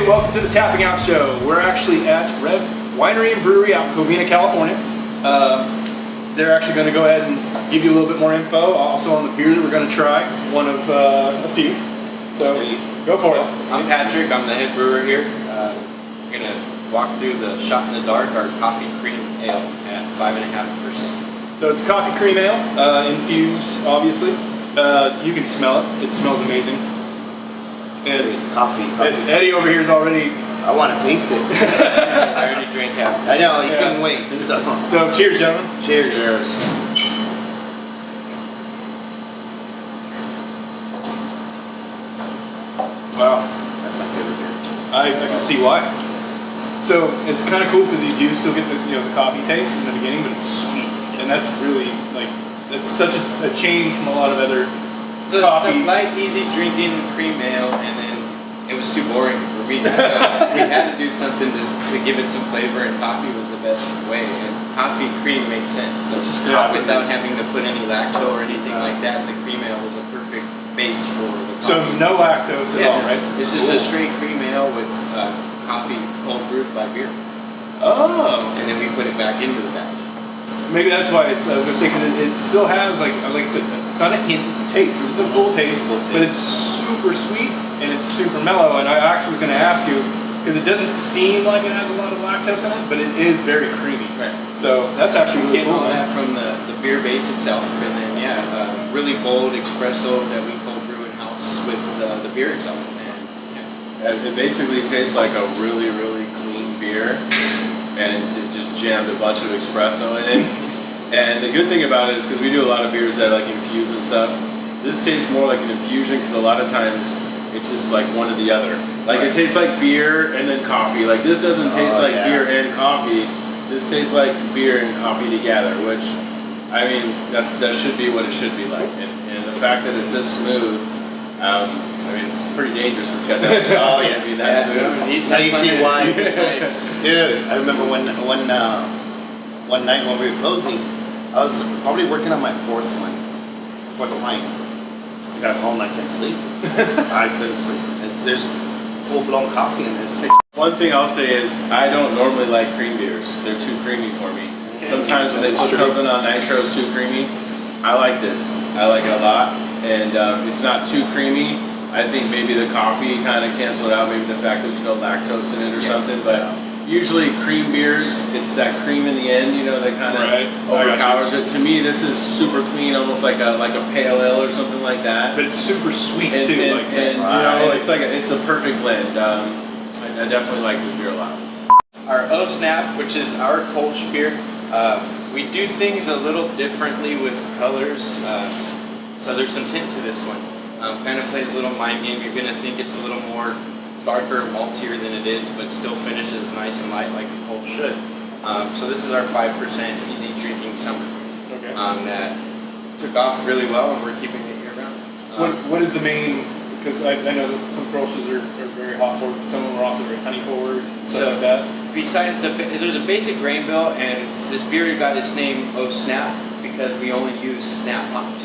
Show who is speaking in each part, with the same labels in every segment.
Speaker 1: Hey, welcome to the Tapping Out Show. We're actually at Rev Winery and Brewery out in Covina, California. They're actually going to go ahead and give you a little bit more info, also on the beer that we're going to try, one of a few. So, go for it.
Speaker 2: I'm Patrick, I'm the head brewer here. We're going to walk through the Shot in the Dark, our coffee cream ale at 5.5%.
Speaker 1: So it's a coffee cream ale, infused, obviously. You can smell it. It smells amazing. And
Speaker 3: Coffee.
Speaker 1: Eddie over here is already...
Speaker 3: I want to taste it.
Speaker 2: I already drank half.
Speaker 3: I know, you couldn't wait.
Speaker 1: So cheers, gentlemen.
Speaker 3: Cheers.
Speaker 1: Wow.
Speaker 3: That's my favorite beer.
Speaker 1: I can see why. So it's kind of cool because you do still get the the coffee taste in the beginning, but it's sweet, and that's really that's such a change from a lot of other coffee.
Speaker 2: It's a light, easy drinking cream ale, and then it was too boring for me. So we had to do something to give it some flavor, and coffee was the best way. And coffee cream makes sense. So just without having to put any lactose or anything like that, the cream ale was a perfect base for the coffee.
Speaker 1: So no lactose at all, right?
Speaker 2: It's just a straight cream ale with coffee cold brewed by beer.
Speaker 1: Oh.
Speaker 2: And then we put it back into the batch.
Speaker 1: Maybe that's why I was gonna say, because it still has like I said, it's not a hint, it's a taste. It's a full taste, but it's super sweet and it's super mellow. And I actually was gonna ask you, because it doesn't seem like it has a lot of lactose in it, but it is very creamy.
Speaker 2: Right.
Speaker 1: So that's actually really
Speaker 2: Getting
Speaker 1: cool.
Speaker 2: all that from the beer base itself, and then really bold espresso that we cold brew in house with the beer itself. And
Speaker 4: It basically tastes like a really, really clean beer, and it just jammed a bunch of espresso in it. And the good thing about it is, because we do a lot of beers that like infuse and stuff, this tastes more like an infusion, because a lot of times it's just like one or the other. Like it tastes like beer and then coffee. Like this doesn't taste like beer and coffee. This tastes like beer and coffee together, which, I mean, that should be what it should be like. And the fact that it's this smooth, I mean, it's pretty dangerous if it's got that much coffee. I mean, that's smooth.
Speaker 3: Now you see why. Dude, I remember one night when we were closing, I was probably working on my fourth wine. I got home, I couldn't sleep. I couldn't sleep. There's full-blown coffee in this.
Speaker 4: One thing I'll say is, I don't normally like cream beers. They're too creamy for me. Sometimes when they put something on nitro it's too creamy. I like this. I like it a lot. And it's not too creamy. I think maybe the coffee kind of canceled out, maybe the fact that there's no lactose in it or something. But usually cream beers, it's that cream in the end, that kind of overpowers it. To me, this is super clean, almost like a pale ale or something like that.
Speaker 1: But it's super sweet
Speaker 4: And,
Speaker 1: too.
Speaker 4: it's a perfect blend. I definitely like this beer a lot.
Speaker 2: our O Snap, which is our Kölsch beer, we do things a little differently with colors. So there's some tint to this one. Kind of plays a little mind game. You're going to think it's a little more darker, maltier than it is, but still finishes nice and light like a Kölsch should. So this is our 5% easy drinking summer.
Speaker 1: Okay.
Speaker 2: That took off really well, and we're keeping it year round.
Speaker 1: What is the main? Because I know that some Kölsches are very hot forward, but some of them are also very honey forward, stuff like that.
Speaker 2: Besides there's a basic grain bill, and this beer got its name O Snap because we only use snap hops.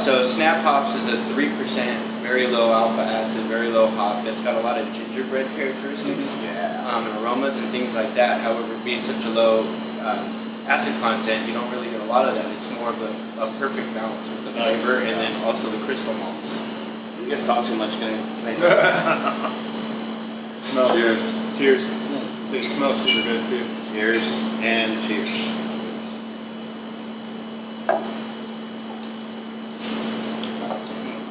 Speaker 2: So snap hops is a 3%, very low alpha acid, very low hop. That's got a lot of gingerbread characteristics, and aromas and things like that. However, being such a low acid content, you don't really get a lot of that. It's more of a perfect balance with the flavor and then also the crystal malts.
Speaker 3: You guys talk too much, can I
Speaker 1: Smells.
Speaker 4: Cheers.
Speaker 1: Cheers. It smells super good too.
Speaker 3: Cheers and cheers.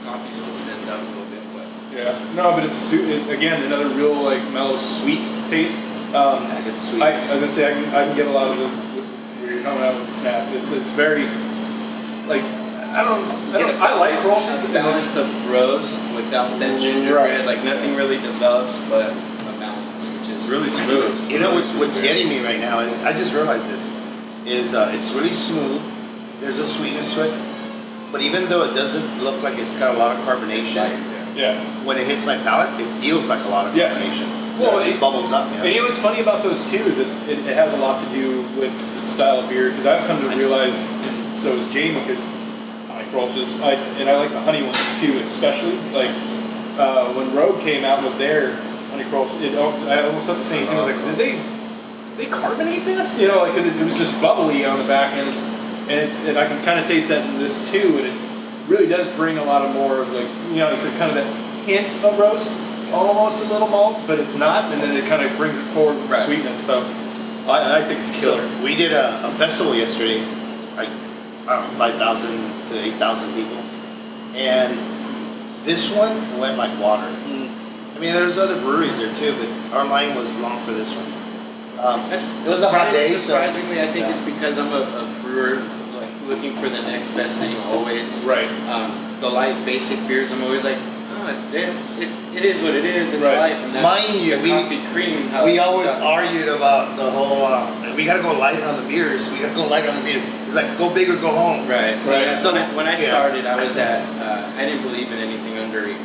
Speaker 2: Coffee's supposed to end up a little bit, but
Speaker 1: Yeah. No, but it's again another real mellow sweet taste.
Speaker 3: I get the sweetness.
Speaker 1: I was gonna say I can get a lot of the where you're coming out with the snap. It's very I like Kölsches.
Speaker 2: a balance of rose without that gingerbread. Like nothing really develops, but a balance, which is
Speaker 4: Really smooth.
Speaker 3: You know what's getting me right now is, I just realized this, is it's really smooth. There's a sweetness to it. But even though it doesn't look like it's got a lot of carbonation,
Speaker 1: Yeah.
Speaker 3: when it hits my palate, it feels like a lot of carbonation.
Speaker 1: Well,
Speaker 3: it just bubbles up.
Speaker 1: And you know what's funny about those too is it has a lot to do with the style of beer, because I've come to realize, and so is Jamie, because I like Kölsches, and I like the honey ones too, especially. Like when Rogue came out with their Crush. I almost thought the same thing. I was like, did they carbonate this? You know, like, cause it was just bubbly on the back end, and I can kind of taste that in this too, and it really does bring a lot of more of like, you know, it's kind of that hint of roast, almost a little malt, but it's not, and then it kind of brings it forward with sweetness. So I think it's killer.
Speaker 3: So we did a festival yesterday, like I don't know, 5,000 to 8,000 people, and this one went like water. I mean, there's other breweries there too, but our line was long for this one. It was a hot day.
Speaker 2: Surprisingly,
Speaker 3: so,
Speaker 2: I think it's because I'm a brewer, like looking for the next best thing always.
Speaker 1: Right.
Speaker 2: The light basic beers, I'm always like, it is what it is. It's light. And that's
Speaker 3: mind you,
Speaker 2: coffee cream.
Speaker 3: we always argued about the whole. We gotta go light on the beers. We gotta go light on the beers. It's like go big or go home.
Speaker 2: Right.
Speaker 1: Right.
Speaker 2: So when I started, I was at. I didn't believe in anything under 8%.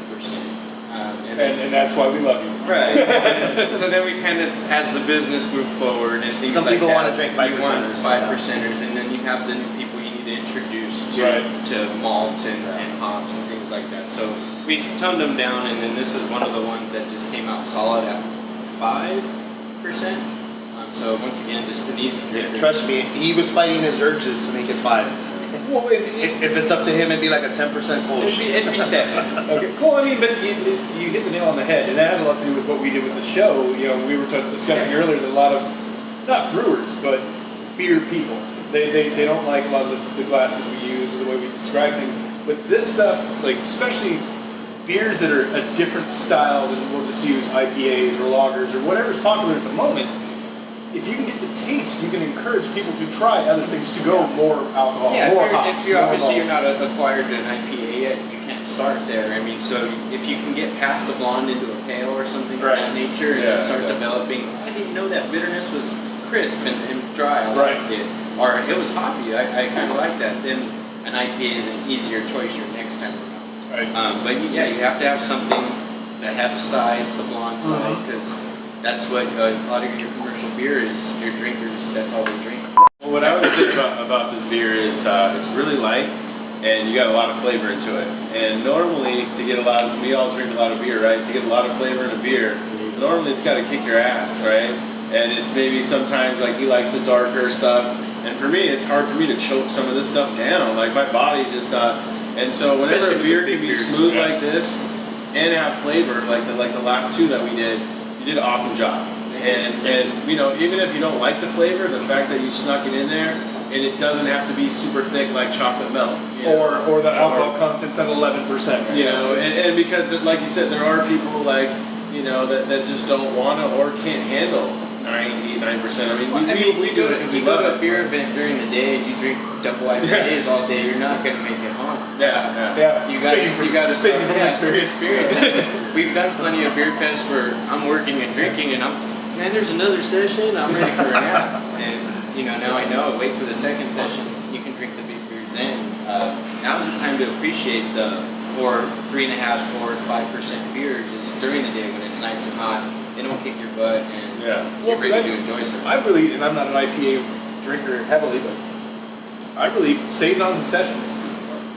Speaker 1: And that's why we love you.
Speaker 2: Right. So then we kind of, as the business moved forward and things
Speaker 3: Some
Speaker 2: like
Speaker 3: people
Speaker 2: that,
Speaker 3: want to drink 5%.
Speaker 2: 5%ers, and then you have the new people you need to introduce to malt and hops and things like that. So we toned them down, and then this is one of the ones that just came out solid at 5%. So once again, just an easy drink.
Speaker 3: Trust me, he was fighting his urges to make it 5.
Speaker 1: Well,
Speaker 3: If it's up to him, it'd be like a 10% Kölsch.
Speaker 2: It'd be 7.
Speaker 1: Okay, cool. I mean, but you hit the nail on the head, and that has a lot to do with what we did with the show. You know, we were discussing earlier that a lot of, not brewers, but beer people, they don't like a lot of the glasses we use or the way we describe things. But this stuff, like especially beers that are a different style than we'll just use IPAs or lagers or whatever's popular at the moment. If you can get the taste, you can encourage people to try other things to go more alcohol, more hops.
Speaker 2: If you're obviously you're not acquired an IPA yet, you can't start there. I mean, so if you can get past the blonde into a pale or something of that nature and start developing, I didn't know that bitterness was crisp and dry. I liked it. Or it was hoppy. I kind of like that. Then an IPA is an easier choice your next time around.
Speaker 1: Right.
Speaker 2: But yeah, you have to have something, the hep side, the blonde side, because that's what a lot of your commercial beer is. Your drinkers, that's all they drink.
Speaker 4: Well, what I would say about this beer is it's really light, and you got a lot of flavor into it. And normally, to get we all drink a lot of beer, right? To get a lot of flavor in a beer, normally it's got to kick your ass, right? And it's maybe sometimes like he likes the darker stuff. And for me, it's hard for me to choke some of this stuff down. Like my body's just not. And so whenever a beer can be smooth like this and have flavor, like the last two that we did, you did an awesome job. And you know, even if you don't like the flavor, the fact that you snuck it in there, and it doesn't have to be super thick like chocolate milk,
Speaker 1: or the alcohol content's at 11%. Right?
Speaker 4: You know, and because like you said, there are people like that just don't want to or can't handle 99%. I mean, we do it because we love
Speaker 2: go to
Speaker 4: it.
Speaker 2: a beer event during the day and you drink double IPAs all day, you're not going to make it home.
Speaker 1: Yeah.
Speaker 2: You got to
Speaker 1: speaking from experience.
Speaker 2: We've done plenty of beer fests where I'm working and drinking, and there's another session. I'm ready for a nap, and now I know. Wait for the second session. You can drink the big beers then. Now's the time to appreciate the 3.5%, 4%, 5% beers. Is during the day when it's nice and hot. They don't kick your butt, and you're ready to enjoy something.
Speaker 1: And I'm not an IPA drinker heavily, but I really Saisons and sessions,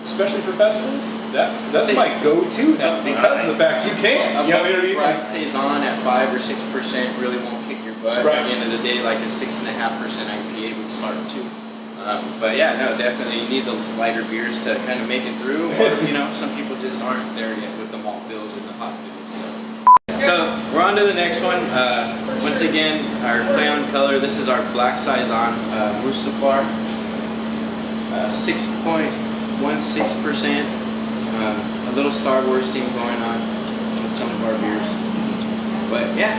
Speaker 1: especially for festivals. That's my go-to now because of the fact you can.
Speaker 2: Right, Saison at 5 or 6% really won't kick your butt. At the end of the day, like a 6.5% IPA would start too. But yeah, no, definitely you need those lighter beers to kind of make it through. Or some people just aren't there yet with the malt bills and the hot bills. So we're on to the next one. Once again, our play on color. This is our black Saison Mustafar, 6.16%. A little Star Wars theme going on with some of our beers. But yeah,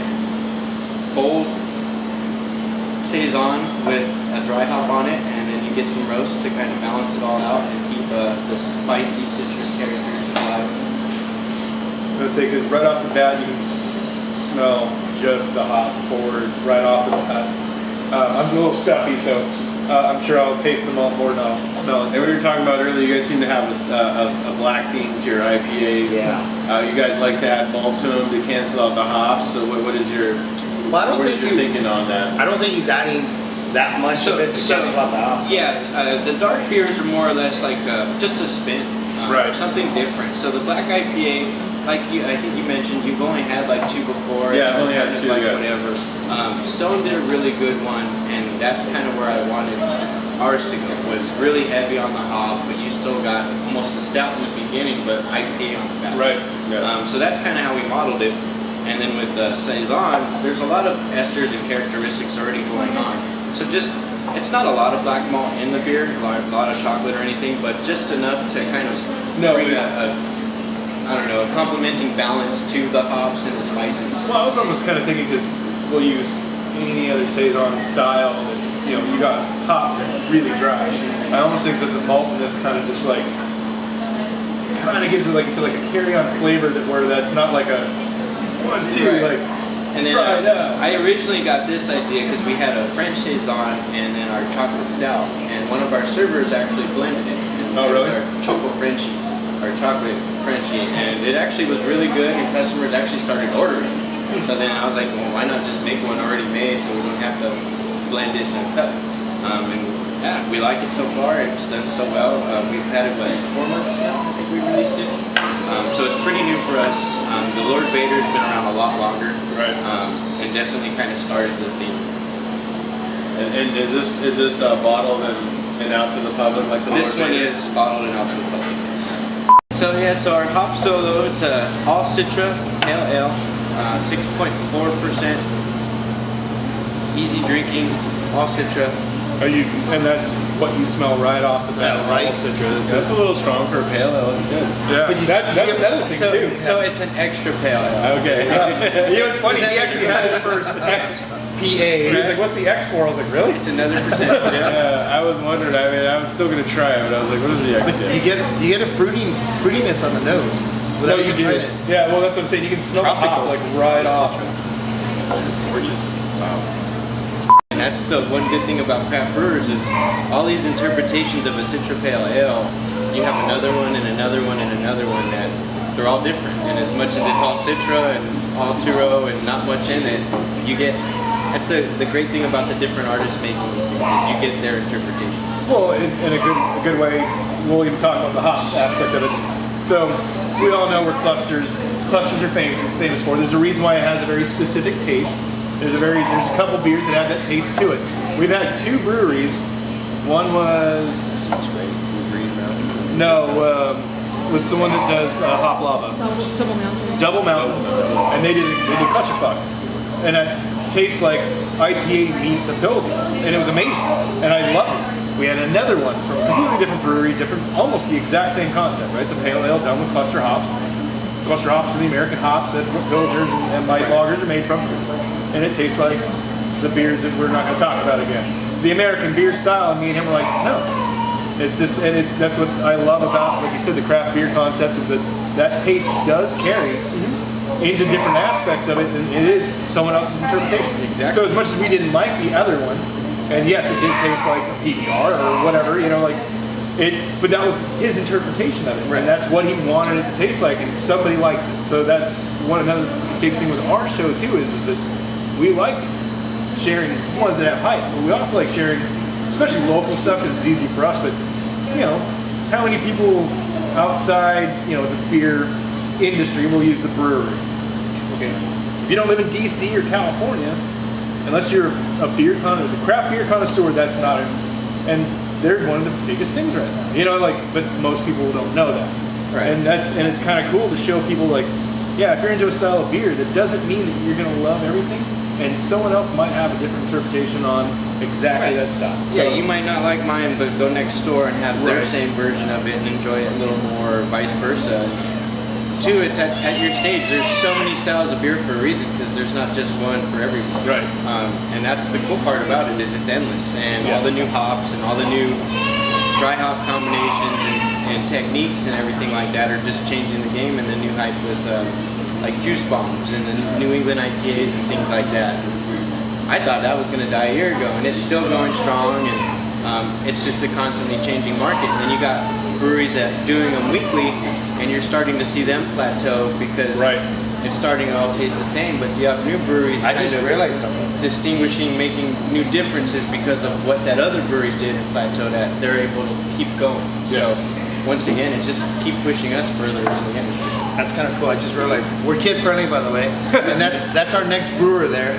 Speaker 2: bold Saison with a dry hop on it, and then you get some roast to kind of balance it all out and keep the spicy citrus characters alive.
Speaker 1: I was gonna say, because right off the bat you can smell just the hop forward right off the bat. I'm a little stuffy, so I'm sure I'll taste the malt more than I'll smell it.
Speaker 4: And we were talking about earlier, you guys seem to have a black theme to your IPAs.
Speaker 3: Yeah.
Speaker 4: You guys like to add malt to them to cancel out the hops. So what is your thinking on that?
Speaker 3: I don't think he's adding that much of it to cancel out the hops.
Speaker 2: Yeah, the dark beers are more or less like just a spin.
Speaker 1: Right.
Speaker 2: Something different. So the black IPA, like I think you mentioned, you've only had like 2 before.
Speaker 4: Yeah, I've only had 2.
Speaker 2: Like
Speaker 4: Yeah.
Speaker 2: whatever. Stone did a really good one, and that's kind of where I wanted ours to go. Was really heavy on the hop, but you still got almost a stout in the beginning, but IPA on the back.
Speaker 1: Right.
Speaker 4: Yeah.
Speaker 2: So that's kind of how we modeled it. And then with Saison, there's a lot of esters and characteristics already going on. So just, it's not a lot of black malt in the beer, a lot of chocolate or anything, but just enough to kind of bring I don't know, a complementing balance to the hops and the spices.
Speaker 1: Well, I was almost kind of thinking because we'll use any other Saison style, and, you know, you got hop really dry. I almost think that the maltiness kind of just like, kind of gives it like, like a carry-on flavor that where that's not like a 1, 2,
Speaker 2: Right.
Speaker 1: like,
Speaker 2: And then
Speaker 1: try it out.
Speaker 2: I originally got this idea because we had a French Saison and then our chocolate stout, and one of our servers actually blended it. And
Speaker 1: Oh,
Speaker 2: it was
Speaker 1: really?
Speaker 2: Our chocolate Frenchie, our chocolate Frenchie, and it actually was really good, and customers actually started ordering. So then I was like, well, why not just make one already made so we don't have to blend it in a cup? And yeah, we like it so far. It's done so well. We've had it, what, 4 months now? I think we released it. So it's pretty new for us. The Lord Vader's been around a lot longer.
Speaker 1: Right.
Speaker 2: And definitely kind of started the theme.
Speaker 4: And is this bottled and out to the public like the
Speaker 2: This
Speaker 4: Lord
Speaker 2: one
Speaker 4: Vader?
Speaker 2: is bottled and out to the public. So yeah, so our hop solo, it's all Citra, Pale Ale, 6.4%, easy drinking, all Citra.
Speaker 1: And that's what you smell right off the bat,
Speaker 3: Yeah, right.
Speaker 1: all Citra.
Speaker 4: That's a little strong for a pale ale. That's good.
Speaker 1: Yeah,
Speaker 3: But you
Speaker 1: that's
Speaker 3: see-
Speaker 1: another thing too.
Speaker 2: So it's an extra pale ale.
Speaker 4: Okay.
Speaker 1: You know, it's funny, he actually had his first XPA. He was like, what's the X for? I was like, really?
Speaker 2: It's another percentage.
Speaker 4: Yeah, I was wondering. I mean, I was still gonna try it, but I was like, what is the X?
Speaker 3: You get a fruitiness on the nose.
Speaker 1: No,
Speaker 3: without
Speaker 1: you
Speaker 3: even
Speaker 1: do.
Speaker 3: trying it.
Speaker 1: Yeah, well, that's what I'm saying. You can smell the hop like right off.
Speaker 3: It's gorgeous.
Speaker 2: And that's the one good thing about craft brewers is all these interpretations of a Citra Pale Ale, you have another one and another one and another one that they're all different. And as much as it's all Citra and all Turo and not much in it, you get, that's the great thing about the different artists making these things, is you get their interpretation.
Speaker 1: Well, in a good way, we'll even talk about the hop aspect of it. So we all know where clusters are famous for. There's a reason why it has a very specific taste. There's a couple beers that have that taste to it. We've had 2 breweries. One was what's the one that does hop lava? Double Mountain, and they did clusterfuck, and it tastes like IPA meets a pilsner, and it was amazing, and I loved it. We had another one from a completely different brewery, almost the exact same concept, right? It's a pale ale done with cluster hops. Cluster hops are the American hops. That's what pilsners and light lagers are made from, and it tastes like the beers that we're not going to talk about again. The American beer style, and me and him were like, no. It's just, and that's what I love about, like you said, the craft beer concept is that taste does carry into different aspects of it, and it is someone else's interpretation.
Speaker 2: Exactly.
Speaker 1: So as much as we didn't like the other one, and yes, it did taste like a PBR or whatever, you know, like but that was his interpretation of it, and that's what he wanted it to taste like, and somebody likes it. So that's another big thing with our show too is that we like sharing ones that have hype, but we also like sharing, especially local stuff because it's easy for us. But you know, how many people outside, you know, the beer industry will use the brewery? Okay, if you don't live in DC or California, unless you're a beer connoisseur, the craft beer connoisseur, that's not it. And they're one of the biggest things right now. You know, like, but most people don't know that.
Speaker 2: Right.
Speaker 1: And it's kind of cool to show people like, yeah, if you're into a style of beer, that doesn't mean that you're gonna love everything. And someone else might have a different interpretation on exactly that style.
Speaker 2: Yeah, you might not like mine, but go next door and have their
Speaker 1: Right.
Speaker 2: same version of it and enjoy it a little more, vice versa. Two, it's at your stage, there's so many styles of beer for a reason because there's not just one for everyone.
Speaker 1: Right.
Speaker 2: And that's the cool part about it is it's endless, and all the new hops and all the new dry hop combinations and techniques and everything like that are just changing the game, and the new hype with like juice bombs and the New England IPAs and things like that. I thought that was going to die a year ago, and it's still going strong, and it's just a constantly changing market. And then you got breweries that doing them weekly, and you're starting to see them plateau because it's starting to all taste the same. But you have new breweries.
Speaker 3: I just realized something.
Speaker 2: Distinguishing, making new differences because of what that other brewery did and plateaued at. They're able to keep going.
Speaker 1: Yeah.
Speaker 2: So once again, it just keep pushing us further into the industry.
Speaker 3: That's kind of cool. I just realized we're kid friendly, by the way, and that's our next brewer there.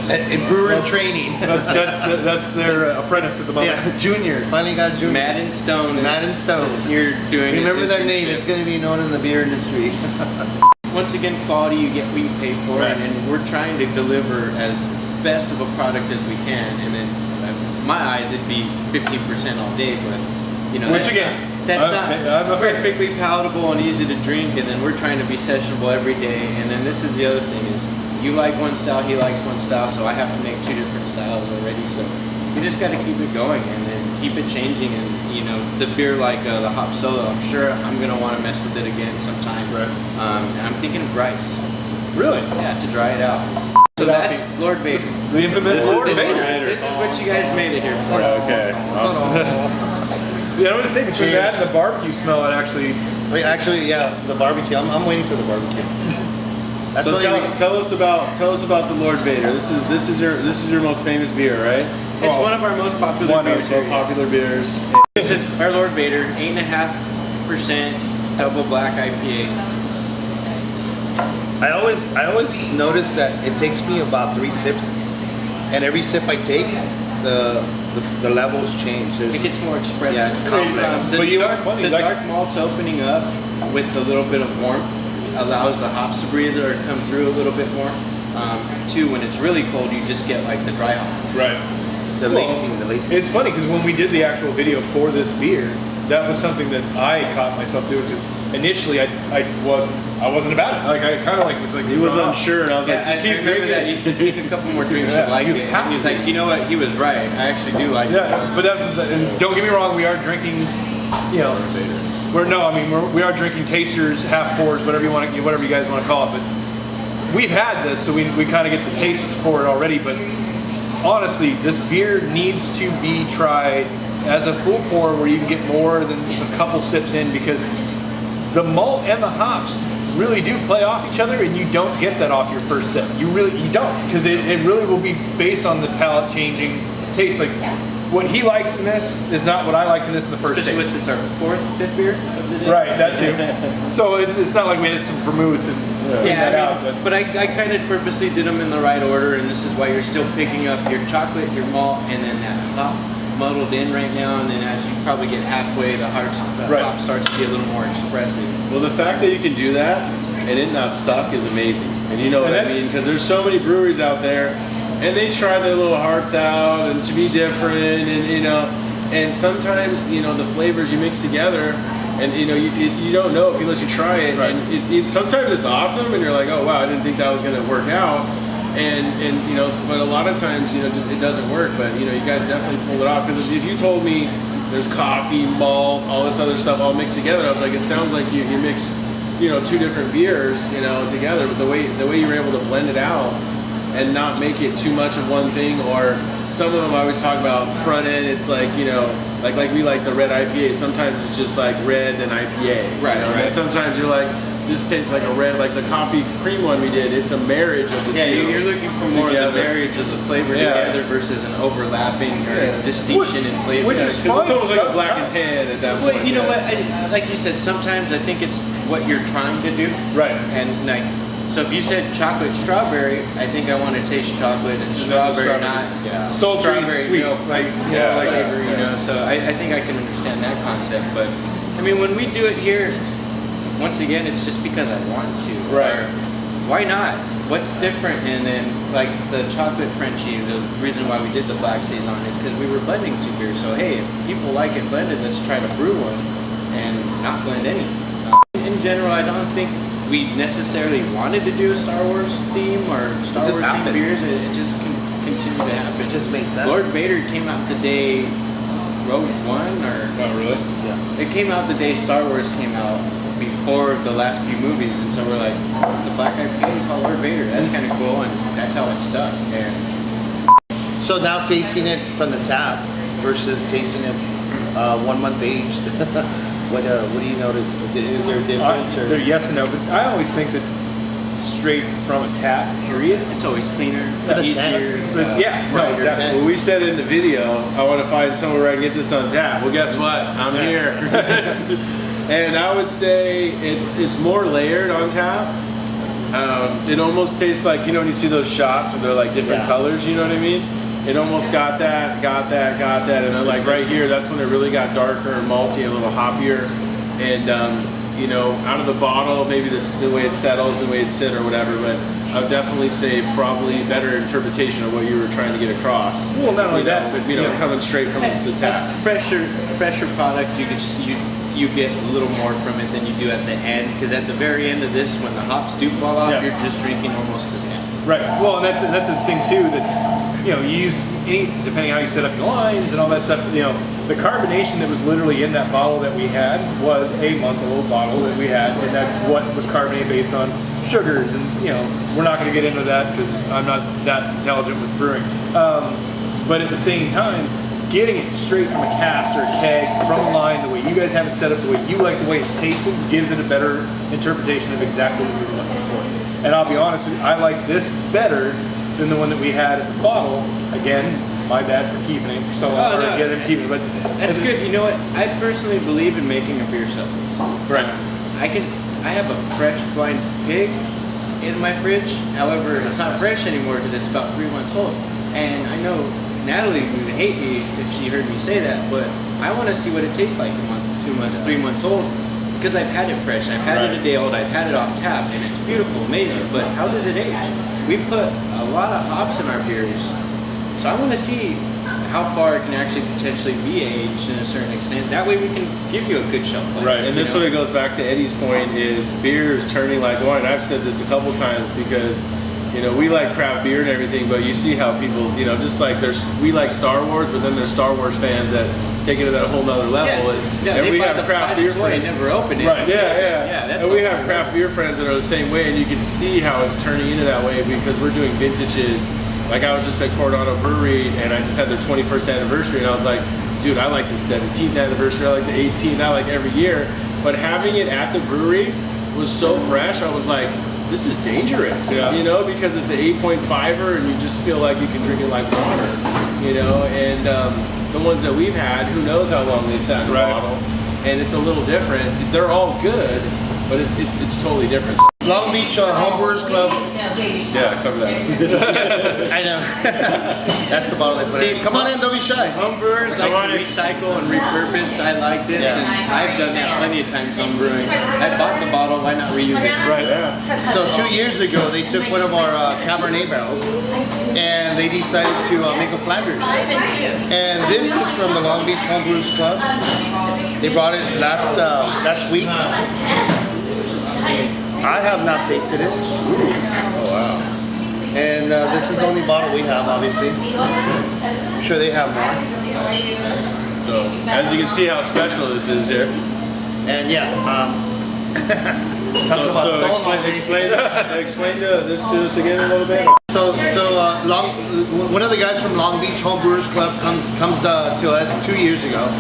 Speaker 3: A brewer in training.
Speaker 1: That's their apprentice at the moment.
Speaker 3: Yeah, junior. Finally got junior.
Speaker 2: Madden Stone.
Speaker 3: Madden Stone.
Speaker 2: You're doing.
Speaker 3: Remember their name. It's going to be known in the beer industry.
Speaker 2: Once again, quality, you get what you pay for,
Speaker 1: Right.
Speaker 2: and we're trying to deliver as best of a product as we can. And then, in my eyes, it'd be 15% all day, but you know,
Speaker 1: Which
Speaker 2: that's
Speaker 1: again,
Speaker 2: not perfectly palatable and easy to drink. And then we're trying to be sessionable every day. And then this is the other thing is, you like one style, he likes one style, so I have to make 2 different styles already. So you just got to keep it going and then keep it changing. And you know, the beer like the hop solo, I'm sure I'm gonna want to mess with it again sometime.
Speaker 1: Right.
Speaker 2: And I'm thinking of rice.
Speaker 1: Really?
Speaker 2: Yeah, to dry it out. So that's Lord Vadyr.
Speaker 1: The infamous Lord
Speaker 2: This
Speaker 1: Vadyr.
Speaker 2: is what you guys made it here for.
Speaker 4: Okay. Awesome.
Speaker 1: Yeah, I was gonna say between that and the barbecue smell, it actually.
Speaker 3: Wait, actually, yeah, the barbecue. I'm waiting for the barbecue. That's
Speaker 4: So
Speaker 3: all you
Speaker 4: tell us about the Lord Vadyr. This is your most famous beer, right?
Speaker 2: It's one of our most popular beers.
Speaker 4: Most popular beers.
Speaker 2: This is our Lord Vadyr, 8.5% double black IPA.
Speaker 3: I always notice that it takes me about 3 sips, and every sip I take, the levels change.
Speaker 2: It gets more expressive.
Speaker 3: Yeah, it's complex.
Speaker 2: The
Speaker 1: But you know
Speaker 2: dark,
Speaker 1: what's funny,
Speaker 2: the
Speaker 1: like-
Speaker 2: dark malt's opening up with a little bit of warmth allows the hops to breathe or come through a little bit more. Too, when it's really cold, you just get like the dry hop.
Speaker 1: Right.
Speaker 3: The
Speaker 1: Well,
Speaker 3: lacing.
Speaker 1: It's funny because when we did the actual video for this beer, that was something that I caught myself doing. Because initially, I wasn't about it. Like I kind of like was like
Speaker 4: He was unsure, and I was like, just keep
Speaker 2: remember
Speaker 4: drinking.
Speaker 2: that he said take a couple more drinks
Speaker 1: Yeah,
Speaker 2: to like
Speaker 1: you
Speaker 2: it.
Speaker 1: have
Speaker 2: And he's
Speaker 1: to.
Speaker 2: like, you know what? He was right. I actually do like it.
Speaker 1: Yeah, but and don't get me wrong, we are drinking, you know, we are drinking tasters, half pours, whatever you guys want to call it. But we've had this, so we kind of get the taste for it already. But honestly, this beer needs to be tried as a full pour, where you can get more than a couple sips in, because the malt and the hops really do play off each other, and you don't get that off your first sip. You don't, because it really will be based on the palate changing taste. Like what he likes in this is not what I liked in this in the first
Speaker 2: Especially
Speaker 1: taste.
Speaker 2: with this our 4th, 5th beer of the day.
Speaker 1: Right, that too. So it's not like we had some vermouth and cleaned that out.
Speaker 2: But I kind of purposely did them in the right order, and this is why you're still picking up your chocolate, your malt, and then that hop muddled in right now. And then as you probably get halfway, the hop starts to be a little more expressive.
Speaker 4: Well, the fact that you can do that and it not suck is amazing. And you know what I mean? Because there's so many breweries out there, and they try their little hearts out and to be different, and you know, and sometimes you know the flavors you mix together, and you know you don't know unless you try it.
Speaker 1: Right.
Speaker 4: And sometimes it's awesome, and you're like, oh wow, I didn't think that was gonna work out. And you know, but a lot of times you know it doesn't work. But you know, you guys definitely pulled it off. Because if you told me there's coffee, malt, all this other stuff all mixed together, I was like, it sounds like you mixed, you know, 2 different beers, you know, together. But the way you were able to blend it out and not make it too much of one thing, or some of them I always talk about front end. It's like, you know, like we like the red IPA. Sometimes it's just like red and IPA,
Speaker 2: Right,
Speaker 4: you know?
Speaker 2: right.
Speaker 4: And sometimes you're like, this tastes like a red, like the coffee cream one we did. It's a marriage of the two.
Speaker 2: Yeah, you're looking for more of the
Speaker 4: together.
Speaker 2: marriage of the flavor together versus an overlapping or distinction in flavor.
Speaker 1: Which is
Speaker 4: Because it's almost like a
Speaker 1: sometimes.
Speaker 4: black and tan at that
Speaker 2: Well,
Speaker 4: point.
Speaker 2: you know what? Like you said, sometimes I think it's what you're trying to do.
Speaker 1: Right.
Speaker 2: And like, so if you said chocolate strawberry, I think I want to taste chocolate and
Speaker 1: then
Speaker 2: strawberry,
Speaker 1: strawberry.
Speaker 2: not
Speaker 1: Sultry and
Speaker 2: strawberry
Speaker 1: sweet.
Speaker 2: milk,
Speaker 1: Like,
Speaker 2: flavor. You know, so I think I can understand that concept. But I mean, when we do it here, once again, it's just because I want to.
Speaker 1: Right.
Speaker 2: Or why not? What's different? And then like the chocolate Frenchie, the reason why we did the black Saison is because we were blending 2 beers. So hey, if people like it blended, let's try to brew one and not blend any. In general, I don't think we necessarily wanted to do a Star Wars theme or Star Wars themed
Speaker 3: happened.
Speaker 2: beers. It just continued to happen.
Speaker 3: It just makes sense.
Speaker 2: Lord Vadyr came out the day Rogue One, or
Speaker 1: Oh, really?
Speaker 3: Yeah.
Speaker 2: it came out the day Star Wars came out, before the last few movies, and so we're like, it's a black IPA called Lord Vadyr. That's kind of cool, and that's how it stuck. And
Speaker 3: So now tasting it from the tap versus tasting it 1 month aged, what do you notice? Is there a difference? Or?
Speaker 1: Yes and no, but I always think that straight from a tap, period.
Speaker 2: it's always cleaner,
Speaker 3: But a
Speaker 2: easier.
Speaker 1: But yeah, no,
Speaker 3: Right, you're
Speaker 1: exactly.
Speaker 4: Well, we said in the video, I want to find somewhere where I can get this on tap. Well, guess what? I'm here. And I would say it's more layered on tap. It almost tastes like, you know, when you see those shots where they're like different colors, you know what I mean? It almost got that, and then like right here, that's when it really got darker and malty, a little hoppier. And you know, out of the bottle, maybe this is the way it settles, the way it sit or whatever, but I would definitely say probably better interpretation of what you were trying to get across.
Speaker 1: Well, not only that,
Speaker 4: but you know, coming straight from the tap.
Speaker 2: Fresher product, you get a little more from it than you do at the end, because at the very end of this, when the hops do fall off, you're just drinking almost the same.
Speaker 1: Right. Well, and that's the thing too, that, you know, you use depending how you set up your lines and all that stuff, you know, the carbonation that was literally in that bottle that we had was a month-old bottle that we had, and that's what was carbonated based on sugars, and you know, we're not going to get into that because I'm not that intelligent with brewing. But at the same time, getting it straight from a cask or a keg from a line, the way you guys have it set up, the way you like the way it's tasted, gives it a better interpretation of exactly what we were looking for. And I'll be honest with you, I like this better than the one that we had at the bottle. Again, my bad for keeping it for so long. But
Speaker 2: that's good. You know what? I personally believe in making a beer seltzer.
Speaker 1: Right.
Speaker 2: I have a fresh blind pig in my fridge. However, it's not fresh anymore because it's about 3 months old. And I know Natalie would hate me if she heard me say that, but I want to see what it tastes like a month, 2 months, 3 months old, because I've had it fresh. I've had it a day old. I've had it off tap, and it's beautiful, amazing. But how does it age? We put a lot of hops in our beers, so I want to see how far it can actually potentially be aged in a certain extent. That way we can give you a good shelf life.
Speaker 4: Right, and this one goes back to Eddie's point, is beer is turning like wine. I've said this a couple times because, you know, we like craft beer and everything, but you see how people, you know, just like we like Star Wars, but then there's Star Wars fans that take it to that whole nother level.
Speaker 2: And we have craft beer friends. Never opened it.
Speaker 4: Right. Yeah. And we have craft beer friends that are the same way, and you can see how it's turning into that way because we're doing vintages. Like I was just at Coronado Brewery, and I just had their 21st anniversary, and I was like, dude, I like the 17th anniversary, I like the 18th, I like every year. But having it at the brewery was so fresh, I was like, this is dangerous, you know, because it's an 8.5er, and you just feel like you can drink it like water, you know. And the ones that we've had, who knows how long they sat in the bottle, and it's a little different. They're all good, but it's totally different.
Speaker 3: Long Beach Homebrewers Club.
Speaker 4: Yeah, cover that.
Speaker 3: I know. That's the bottle they put in. Come on in, don't be shy.
Speaker 2: Homebrewers like to recycle and repurpose. I like this, and I've done that plenty of times homebrewing. I bought the bottle, why not reuse it?
Speaker 1: Right.
Speaker 3: So 2 years ago, they took one of our Cabernet barrels, and they decided to make a Flanders. And this is from the Long Beach Homebrewers Club. They brought it last week. I have not tasted it.
Speaker 4: Oh wow.
Speaker 3: And this is the only bottle we have, obviously. I'm sure they have more.
Speaker 4: So, as you can see how special this is here.
Speaker 3: And yeah,
Speaker 4: explain this to us again a little bit.
Speaker 3: One of the guys from Long Beach Homebrewers Club comes to us 2 years ago,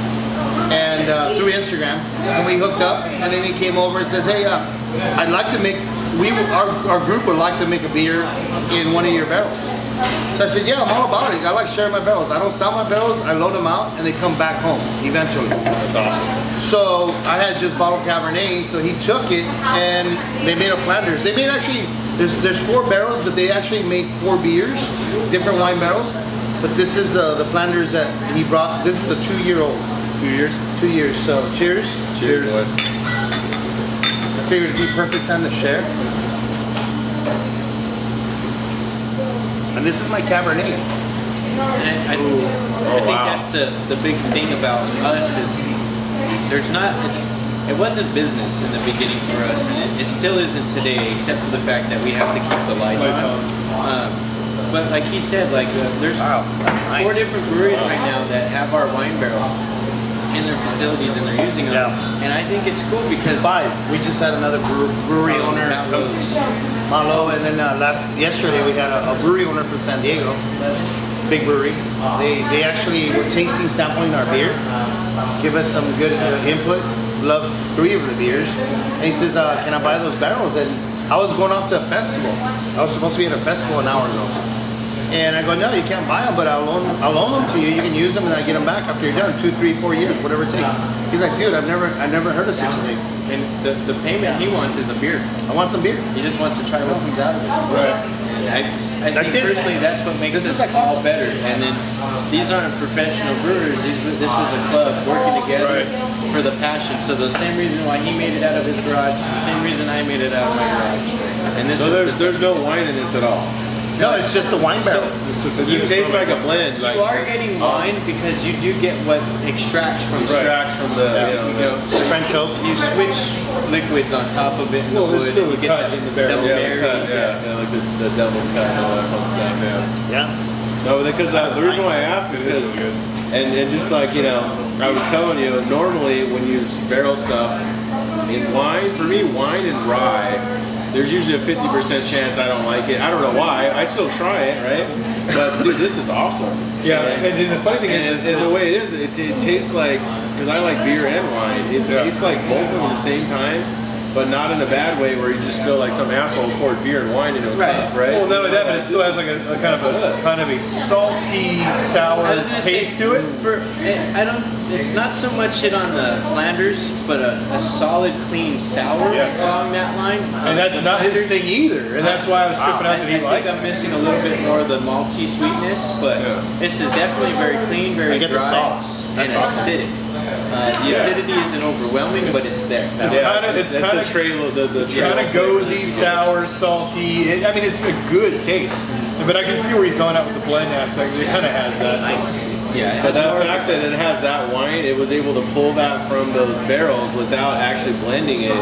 Speaker 3: and through Instagram, and we hooked up, and then he came over and says, hey, I'd like to make, our group would like to make a beer in one of your barrels. So I said, yeah, I'm all about it. I like sharing my barrels. I don't sell my barrels, I load them out, and they come back home eventually.
Speaker 4: That's awesome.
Speaker 3: So I had just bottled Cabernet, so he took it, and they made a Flanders. They made actually, there's 4 barrels, but they actually made 4 beers, different wine barrels. But this is the Flanders that he brought. This is a 2-year-old.
Speaker 4: 2 years?
Speaker 3: 2 years, so cheers.
Speaker 4: Cheers.
Speaker 3: I figured it'd be perfect time to share. And this is my Cabernet.
Speaker 2: And I think that's the big thing about us is it wasn't business in the beginning for us, and it still isn't today, except for the fact that we have to keep the lights on. But like he said, like there's 4 different breweries right now that have our wine barrels in their facilities, and they're using them. And I think it's cool because
Speaker 3: 5. We just had another brewery owner, Malo, and then yesterday we had a brewery owner from San Diego, big brewery. They actually were tasting, sampling our beer, give us some good input. Love 3 of the beers, and he says, "Can I buy those barrels?" And I was going off to a festival. I was supposed to be at a festival an hour ago. And I go, no, you can't buy them, but I'll loan them to you. You can use them, and I get them back after you're done, 2, 3, 4 years, whatever it takes. He's like, dude, I've never heard of such a thing.
Speaker 2: And the payment he wants is a beer.
Speaker 3: I want some beer.
Speaker 2: He just wants to try what comes out of it.
Speaker 1: Right.
Speaker 2: I think personally that's what makes this
Speaker 3: like
Speaker 2: all better. And then these aren't professional brewers. This is a club working together for the passion. So the same reason why he made it out of his garage, the same reason I made it out of my garage. And this
Speaker 4: So there's no wine in this at all.
Speaker 3: No, it's just the wine barrel.
Speaker 4: It tastes like a blend.
Speaker 2: You are getting wine because you do get what extracts from
Speaker 4: the
Speaker 3: French oak.
Speaker 2: You switch liquids on top of it in the wood.
Speaker 1: still
Speaker 2: and you
Speaker 1: cut
Speaker 2: get
Speaker 1: in the barrel.
Speaker 2: double berry.
Speaker 4: Like the devil's cut and all that fun stuff.
Speaker 3: Yeah.
Speaker 4: No, because the reason why I asked is because, and just like I was telling you, normally when you barrel stuff in wine, for me, wine and rye. There's usually a 50% chance I don't like it. I don't know why. I still try it, right? But dude, this is awesome.
Speaker 1: Yeah, and the funny thing is
Speaker 4: the way it is, it tastes like, because I like beer and wine, it tastes like both of them at the same time, but not in a bad way where you just feel like some asshole poured beer and wine into a cup, right?
Speaker 1: Well, not only that, but it still has like a kind of a salty, sour taste to it.
Speaker 2: It's not so much hit on the Flanders, but a solid, clean sour along that line.
Speaker 1: And that's not his thing either. And that's why I was tripping out that he likes it.
Speaker 2: I think I'm missing a little bit more of the malty sweetness, but this is definitely very clean, very
Speaker 3: get the
Speaker 2: dry,
Speaker 3: sauce.
Speaker 2: and acidic. The acidity isn't overwhelming, but it's there.
Speaker 1: It's kind of gozy, sour, salty. I mean, it's a good taste. But I can see where he's going out with the blend aspect. It kind of has that.
Speaker 2: Yeah,
Speaker 4: but the fact that it has that wine, it was able to pull that from those barrels without actually blending it.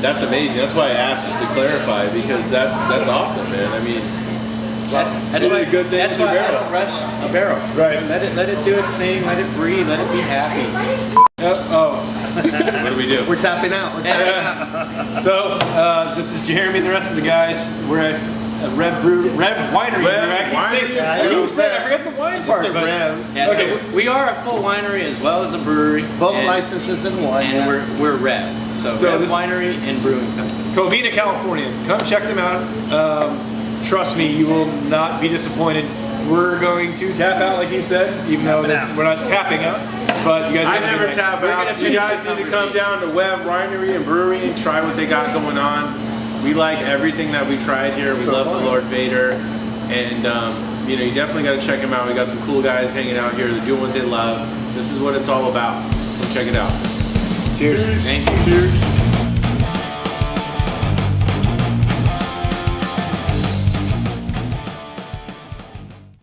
Speaker 4: That's amazing. That's why I asked just to clarify, because that's awesome, man. I mean,
Speaker 2: that's
Speaker 4: really a good thing.
Speaker 2: That's why I don't rush a barrel.
Speaker 1: Right.
Speaker 2: Let it do its thing. Let it breathe. Let it be happy.
Speaker 4: What do we do?
Speaker 3: We're tapping out.
Speaker 1: So this is Jeremy and the rest of the guys. We're at Rev Winery. I forget the wine part. But,
Speaker 2: So we are a full winery as well as a brewery.
Speaker 3: Both licenses in one.
Speaker 2: And we're Rev. So Rev Winery and Brewing Company.
Speaker 1: Covina, California. Come check them out. Trust me, you will not be disappointed. We're going to tap out, like you said, even though we're not tapping out. But you guys
Speaker 4: I never tap out. You guys need to come down to Webb Winery and Brewery and try what they got going on. We like everything that we tried here. We love the Lord Vadyr, and you definitely got to check them out. We got some cool guys hanging out here. They're doing what they love. This is what it's all about. So check it out.
Speaker 1: Cheers.
Speaker 2: Thank you.
Speaker 1: Cheers.